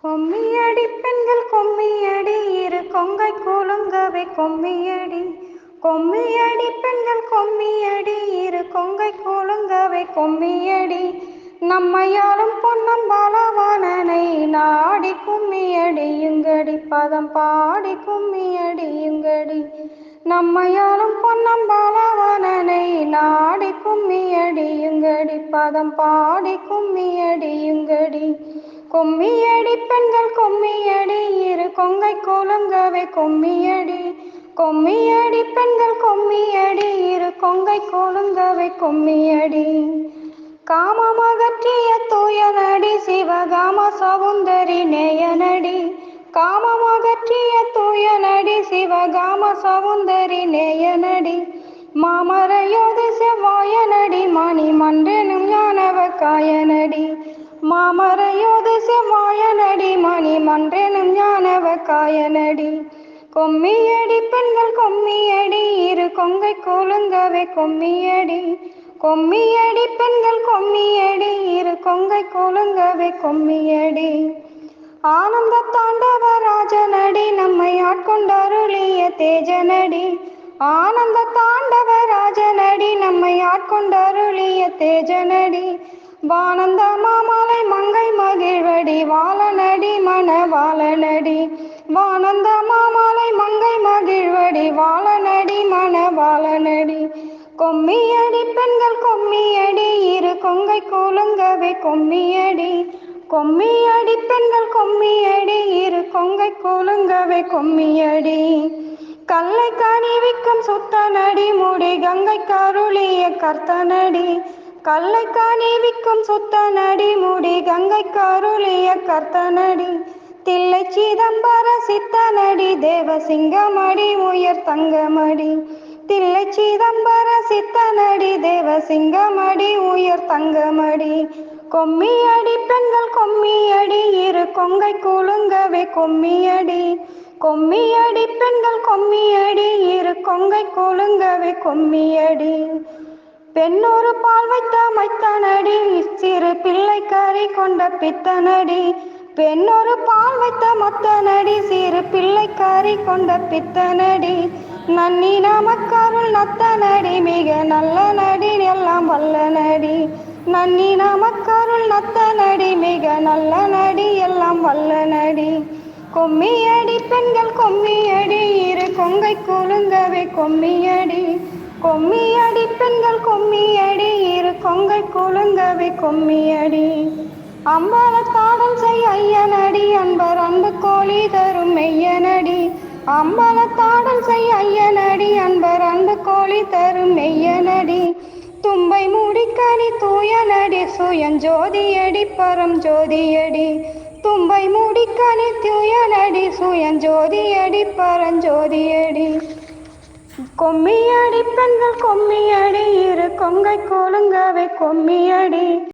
கொம்மியடி பெண்கள் கொம்மியடி இரு கொங்கை கூலுங்கவே கொம்மியடி. கொம்மியடி பெண்கள் கொம்மியடி இரு கொங்கை கூலுங்கவே கொம்மியடி. நம்மையாளும் பொன்னம்பலவாணனை நாடி கும்மியடியுங்கடி பதம் பாடி கும்மியடியுங்கடி. நம்மையாளும் பொன்னம்பலவாணனை நாடி கும்மியடியுங்கடி பதம் பாடி கும்மியடியுங்கடி. கொம்மியடி பெண்கள் கொம்மியடி இரு கொங்கை கூலுங்கவே கொம்மியடி. கொம்மியடி பெண்கள் கொம்மியடி இரு கொங்கை கூலுங்கவே கொம்மியடி. காமமகற்றிய தூயனடி சிவகாம சவுந்தரி நேயனடி. காமமகற்றிய தூயனடி சிவகாம சவுந்தரி நேயனடி. மாமரையோது செவ்வாயனடி மணி மன்றெனும் ஞானவ காயனடி. மாமரையோது செவ்வாயனடி மணி மன்றெனும் ஞானவ காயனடி. கொம்மியடி பெண்கள் கொம்மியடி இரு கொங்கை கூலுங்கவே கொம்மியடி. கொம்மியடி பெண்கள் கொம்மியடி இரு கொங்கை கூலுங்கவே கொம்மியடி. ஆனந்த தாண்டவராஜனடி நம்மை ஆட்கொண்டருளிய தேஜனடி. ஆனந்த தாண்டவராஜனடி நம்மை ஆட்கொண்டருளிய தேஜனடி. வானந்த மாமலை மங்கை மகிழ்வடி வாழனடி மணவாளனடி. வானந்த மாமலை மங்கை மகிழ்வடி வாழனடி மணவாளனடி. கொம்மியடி பெண்கள் கொம்மியடி இரு கொங்கை கூலுங்கவே கொம்மியடி. கொம்மியடி பெண்கள் கொம்மியடி இரு கொங்கை கூலுங்கவே கொம்மியடி. கல்லை கனிவிக்கும் சுத்தனடி முடி கங்கை கருளிய கர்த்தனடி. கல்லை கனிவிக்கும் சுத்தனடி முடி கங்கை கருளிய கர்த்தனடி. தில்லை சிதம்பர சித்தனடி தேவசிங்கமடி உயர் தங்கமடி. தில்லை சிதம்பர சித்தனடி தேவசிங்கமடி உயர் தங்கமடி. கொம்மியடி பெண்கள் கொம்மியடி இரு கொங்கை கூலுங்கவே கொம்மியடி. கொம்மியடி பெண்கள் கொம்மியடி இரு கொங்கை கூலுங்கவே கொம்மியடி. பெண்ணொரு பால் வைத்த மைத்தனடி சிறு பிள்ளை கறி கொண்ட பித்தனடி. பெண்ணொரு பால் வைத்த மத்தனடி சிறு பிள்ளை கறி கொண்ட பித்தனடி. நன்னி நமக்கருள் நத்தனடி மிக நல்ல நடி எல்லாம் வல்ல நடி. நன்னி நமக்கருள் நத்தனடி மிக நல்ல நடி எல்லாம் வல்ல நடி. கொம்மியடி பெண்கள் கொம்மியடி இரு கொங்கை கூலுங்கவே கொம்மியடி. கொம்மியடி பெண்கள் கொம்மியடி இரு கொங்கை கூலுங்கவே கொம்மியடி. அம்பலத்தாடல் செய் ஐயனடி அன்பர் அன்பு கோழி தரும் மெய்யனடி. அம்பலத்தாடல் செய் ஐயனடி அன்பர் அன்பு கோழி தரும் மெய்யனடி. தும்பை மூடிக்கனி தூயனடி சுயஞ்சோதியடி பரம் ஜோதியடி. தும்பை மூடிக்கனி தூயனடி சுயஞ்சோதியடி பரஞ்சோதியடி. கொம்மியடி பெண்கள் கொம்மியடி இரு கொங்கை கூலுங்கவே கொம்மியடி.